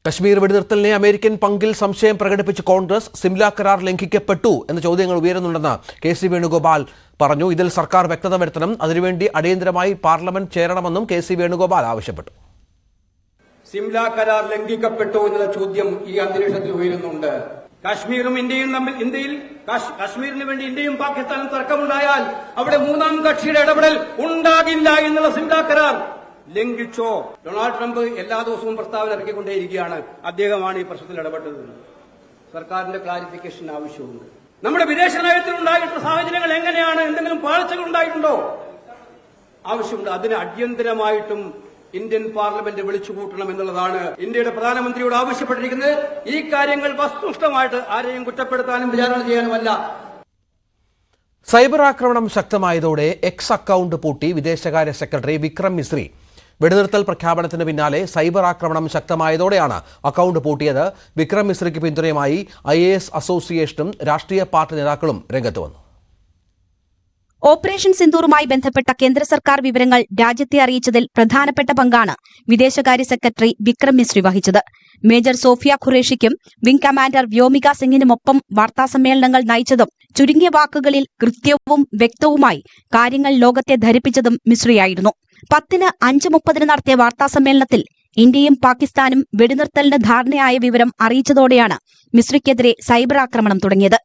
Kashmir വെടിനിർത്തലിനെ American പങ്കിൽ സംശയം പ്രകടിപ്പിച്ച് കോൺഗ്രസ് സിംല കരാർ ലംഘിക്കപ്പെട്ടു എന്ന ചോദ്യങ്ങൾ ഉയരുന്നുണ്ടെന്ന് കെ.സി. വേണുഗോപാൽ പറഞ്ഞു. ഇതിൽ സർക്കാർ വ്യക്തത വരുത്തണം, അതിനുവേണ്ടി അടിയന്തരമായി പാർലമെന്റ് ചേരണമെന്നും കെ.സി. വേണുഗോപാൽ ആവശ്യപ്പെട്ടു. സിംല കരാർ ലംഘിക്കപ്പെട്ടു എന്നുള്ള ചോദ്യം ഈ അന്തരീക്ഷത്തിൽ ഉയരുന്നുണ്ട്. കാശ്മീരും ഇന്ത്യയും തമ്മിൽ കാശ്മീരിന് വേണ്ടി ഇന്ത്യയും പാകിസ്ഥാനും തർക്കമുണ്ടായാൽ അവിടെ മൂന്നാം കക്ഷിയുടെ ഇടപെടൽ ഉണ്ടാകില്ല എന്നുള്ള സിംല കരാർ ലംഘിച്ചോ? ഡൊണാൾഡ് ട്രംപ് എല്ലാ ദിവസവും പ്രസ്താവന ഇറക്കിക്കൊണ്ടേയിരിക്കുകയാണ്. അദ്ദേഹമാണ് ഈ പ്രശ്നത്തിൽ ഇടപെട്ടത്. സർക്കാരിന്റെ ക്ലാരിഫിക്കേഷൻ ആവശ്യമുണ്ട്. നമ്മുടെ വിദേശ നയത്തിൽ ഉണ്ടായിട്ടുള്ള സാഹചര്യങ്ങൾ എങ്ങനെയാണ്? എന്തെങ്കിലും പാളിച്ചകൾ ഉണ്ടായിട്ടുണ്ടോ? ആവശ്യമുണ്ട്. അതിന് അടിയന്തരമായിട്ടും ഇന്ത്യൻ പാർലമെന്റ് വിളിച്ചുകൂട്ടണം എന്നുള്ളതാണ് ഇന്ത്യയുടെ പ്രധാനമന്ത്രിയോട് ആവശ്യപ്പെട്ടിരിക്കുന്നത്. ഈ കാര്യങ്ങൾ വസ്തുനിഷ്ഠമായിട്ട് ആരെയും കുറ്റപ്പെടുത്താനും വിചാരണ ചെയ്യാനുമല്ല. സൈബർ ആക്രമണം ശക്തമായതോടെ എക്സ് അക്കൌണ്ട് പൂട്ടി വിദേശകാര്യ സെക്രട്ടറി വിക്രം മിശ്രി. വെടിനിർത്തൽ പ്രഖ്യാപനത്തിന് പിന്നാലെ സൈബർ ആക്രമണം ശക്തമായതോടെയാണ് അക്കൌണ്ട് പൂട്ടിയത്. വിക്രം മിശ്രിക്ക് പിന്തുണയുമായി IAS അസോസിയേഷനും രാഷ്ട്രീയ പാർട്ടി നേതാക്കളും രംഗത്ത് വന്നു. ഓപ്പറേഷൻ സിന്ദൂറുമായി ബന്ധപ്പെട്ട കേന്ദ്ര സർക്കാർ വിവരങ്ങൾ രാജ്യത്തെ അറിയിച്ചതിൽ പ്രധാനപ്പെട്ട പങ്കാണ് വിദേശകാര്യ സെക്രട്ടറി വിക്രം മിശ്രി വഹിച്ചത്. മേജർ സോഫിയ ഖുറേഷിക്കും വിംഗ് കമാൻഡർ വ്യോമിക സിംഗിനുമൊപ്പം വാർത്താസമ്മേളനങ്ങൾ നയിച്ചതും ചുരുങ്ങിയ വാക്കുകളിൽ കൃത്യവും വ്യക്തവുമായി കാര്യങ്ങൾ ലോകത്തെ ധരിപ്പിച്ചതും മിശ്രിയായിരുന്നു. 10-ന് 5:30 നടത്തിയ വാർത്താസമ്മേളനത്തിൽ ഇന്ത്യയും പാകിസ്ഥാനും വെടിനിർത്തലിന് ധാരണയായ വിവരം അറിയിച്ചതോടെയാണ് മിശ്രിക്കെതിരെ സൈബർ ആക്രമണം തുടങ്ങിയത്.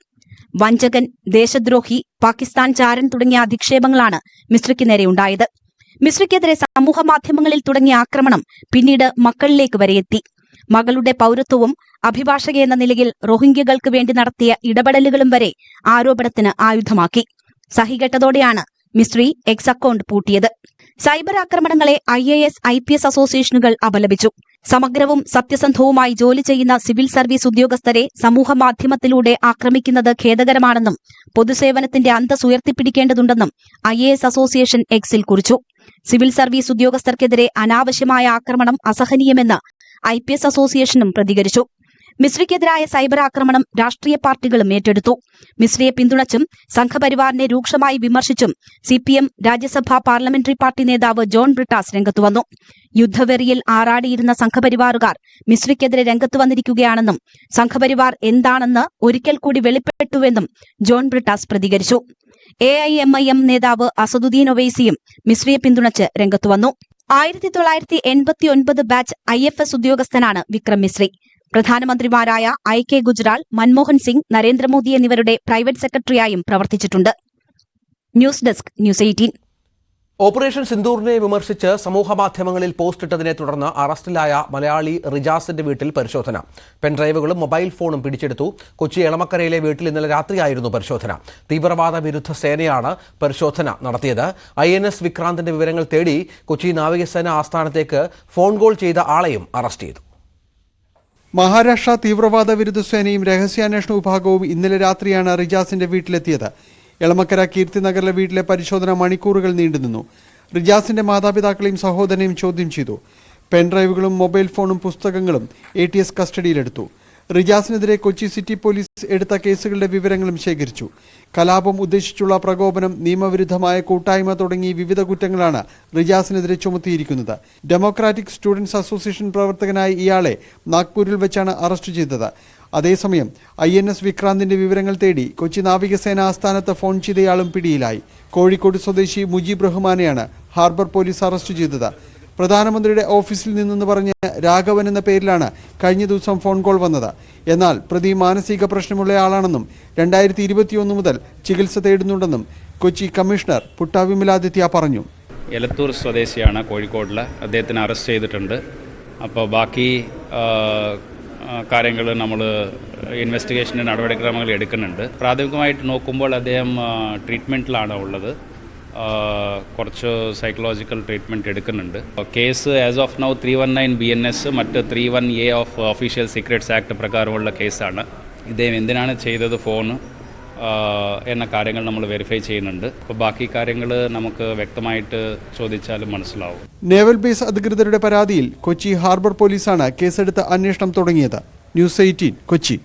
വഞ്ചകൻ, ദേശദ്രോഹി, പാകിസ്ഥാൻ ചാരൻ തുടങ്ങിയ അധിക്ഷേപങ്ങളാണ് മിശ്രിക്ക് നേരെയുണ്ടായത്. മിശ്രിക്കെതിരെ സമൂഹമാധ്യമങ്ങളിൽ തുടങ്ങിയ ആക്രമണം പിന്നീട് മക്കളിലേക്ക് വരെയെത്തി. മകളുടെ പൌരത്വവും അഭിഭാഷകയെന്ന നിലയിൽ റോഹിംഗ്യകൾക്ക് വേണ്ടി നടത്തിയ ഇടപെടലുകളും വരെ ആരോപണത്തിന് ആയുധമാക്കി. സഹികെട്ടതോടെയാണ് മിശ്രി എക്സ് അക്കൌണ്ട് പൂട്ടിയത്. സൈബർ ആക്രമണങ്ങളെ IAS IPS അസോസിയേഷനുകൾ അപലപിച്ചു. സമഗ്രവും സത്യസന്ധവുമായി ജോലി ചെയ്യുന്ന സിവിൽ സർവീസ് ഉദ്യോഗസ്ഥരെ സമൂഹമാധ്യമത്തിലൂടെ ആക്രമിക്കുന്നത് ഖേദകരമാണെന്നും പൊതുസേവനത്തിന്റെ അന്തസ് ഉയർത്തിപ്പിടിക്കേണ്ടതുണ്ടെന്നും IAS അസോസിയേഷൻ എക്സിൽ കുറിച്ചു. സിവിൽ സർവീസ് ഉദ്യോഗസ്ഥർക്കെതിരെ അനാവശ്യമായ ആക്രമണം അസഹനീയമെന്ന് IPS അസോസിയേഷനും പ്രതികരിച്ചു. മിശ്രിക്കെതിരായ സൈബർ ആക്രമണം രാഷ്ട്രീയ പാർട്ടികളും ഏറ്റെടുത്തു. മിശ്രിയെ പിന്തുണച്ചും സംഘപരിവാറിനെ രൂക്ഷമായി വിമർശിച്ചും CPM രാജ്യസഭാ പാർലമെന്ററി പാർട്ടി നേതാവ് ജോൺ ബ്രിട്ടാസ് രംഗത്തുവന്നു. യുദ്ധവെറിയിൽ ആറാടിയിരുന്ന സംഘപരിവാറുകാർ മിശ്രിക്കെതിരെ രംഗത്ത് വന്നിരിക്കുകയാണെന്നും സംഘപരിവാർ എന്താണെന്ന് ഒരിക്കൽ കൂടി വെളിപ്പെട്ടുവെന്നും ജോൺ ബ്രിട്ടാസ് പ്രതികരിച്ചു. AIMIM നേതാവ് അസദുദ്ദീൻ ഒവൈസിയും മിശ്രിയെ പിന്തുണച്ച് രംഗത്തുവന്നു. 1989 ബാച്ച് IFS ഉദ്യോഗസ്ഥനാണ് വിക്രം മിശ്രി. പ്രധാനമന്ത്രിമാരായ IK ഗുജ്റാൾ, മൻമോഹൻ സിംഗ്, നരേന്ദ്രമോദി എന്നിവരുടെ പ്രൈവറ്റ് സെക്രട്ടറിയായും പ്രവർത്തിച്ചിട്ടുണ്ട്. News desk news 18. ഓപ്പറേഷൻ സിന്ദൂറിനെ വിമർശിച്ച് സമൂഹമാധ്യമങ്ങളിൽ പോസ്റ്റിട്ടതിനെ തുടർന്ന് അറസ്റ്റിലായ മലയാളി റിജാസിന്റെ വീട്ടിൽ പരിശോധന. പെൻഡ്രൈവുകളും മൊബൈൽ ഫോണും പിടിച്ചെടുത്തു. കൊച്ചി എളമക്കരയിലെ വീട്ടിൽ ഇന്നലെ രാത്രിയായിരുന്നു പരിശോധന. തീവ്രവാദ വിരുദ്ധ സേനയാണ് പരിശോധന നടത്തിയത്. INS വിക്രാന്തിന്റെ വിവരങ്ങൾ തേടി കൊച്ചി നാവികസേന ആസ്ഥാനത്തേക്ക് ഫോൺ കോൾ ചെയ്ത ആളെയും അറസ്റ്റ് ചെയ്തു. മഹാരാഷ്ട്ര തീവ്രവാദ വിരുദ്ധ സേനയും രഹസ്യാന്വേഷണ വിഭാഗവും ഇന്നലെ രാത്രിയാണ് റിജാസിന്റെ വീട്ടിലെത്തിയത്. എളമക്കര കീർത്തിനഗറിലെ വീട്ടിലെ പരിശോധന മണിക്കൂറുകൾ നീണ്ടുനിന്നു. റിജാസിന്റെ മാതാപിതാക്കളെയും സഹോദരനെയും ചോദ്യം ചെയ്തു. പെൻഡ്രൈവുകളും മൊബൈൽ ഫോണും പുസ്തകങ്ങളും ATS കസ്റ്റഡിയിലെടുത്തു. റിജാസിനെതിരെ കൊച്ചി സിറ്റി പോലീസ് എടുത്ത കേസുകളുടെ വിവരങ്ങളും ശേഖരിച്ചു. കലാപം ഉദ്ദേശിച്ചുള്ള പ്രകോപനം, നിയമവിരുദ്ധമായ കൂട്ടായ്മ തുടങ്ങി വിവിധ കുറ്റങ്ങളാണ് റിജാസിനെതിരെ ചുമത്തിയിരിക്കുന്നത്. ഡെമോക്രാറ്റിക് സ്റ്റുഡൻസ് അസോസിയേഷൻ പ്രവർത്തകനായ ഇയാളെ നാഗ്പൂരിൽ വെച്ചാണ് അറസ്റ്റ് ചെയ്തത്. അതേസമയം INS വിക്രാന്തിന്റെ വിവരങ്ങൾ തേടി കൊച്ചി നാവികസേന ആസ്ഥാനത്ത് ഫോൺ ചെയ്തയാളും പിടിയിലായി. കോഴിക്കോട് സ്വദേശി മുജീബ് റഹ്മാനെയാണ് ഹാർബർ പോലീസ് അറസ്റ്റ് ചെയ്തത്. പ്രധാനമന്ത്രിയുടെ ഓഫീസിൽ നിന്നെന്ന് പറഞ്ഞ് രാഘവൻ എന്ന പേരിലാണ് കഴിഞ്ഞ ദിവസം ഫോൺ കോൾ വന്നത്. എന്നാൽ പ്രതി മാനസിക പ്രശ്നമുള്ളയാളാണെന്നും 2021 മുതൽ ചികിത്സ തേടുന്നുണ്ടെന്നും കൊച്ചി കമ്മീഷണർ പുട്ട വിമലാദിത്യ പറഞ്ഞു. എലത്തൂർ സ്വദേശിയാണ് കോഴിക്കോടിൽ. അദ്ദേഹത്തിന് അറസ്റ്റ് ചെയ്തിട്ടുണ്ട്. അപ്പോൾ ബാക്കി കാര്യങ്ങൾ നമ്മൾ ഇൻവെസ്റ്റിഗേഷന് നടപടിക്രമങ്ങൾ എടുക്കുന്നുണ്ട്. പ്രാഥമികമായിട്ട് നോക്കുമ്പോൾ അദ്ദേഹം ട്രീറ്റ്മെൻറ്റിലാണ് ഉള്ളത്. കുറച്ച് സൈക്കോളജിക്കൽ ട്രീറ്റ്മെൻറ്റ് എടുക്കുന്നുണ്ട്. Case as of now 319 BNS മറ്റ് 31A of official secrets act പ്രകാരമുള്ള കേസാണ്. ഇദ്ദേഹം എന്തിനാണ് ചെയ്തത് ഫോൺ എന്ന കാര്യങ്ങൾ നമ്മൾ വെരിഫൈ ചെയ്യുന്നുണ്ട്. അപ്പോൾ ബാക്കി കാര്യങ്ങൾ നമുക്ക് വ്യക്തമായിട്ട് ചോദിച്ചാലും മനസ്സിലാവും. നേവൽ ബേസ് അധികൃതരുടെ പരാതിയിൽ കൊച്ചി ഹാർബർ പോലീസാണ് കേസെടുത്ത് അന്വേഷണം തുടങ്ങിയത്. ന്യൂസ് 18 കൊച്ചി.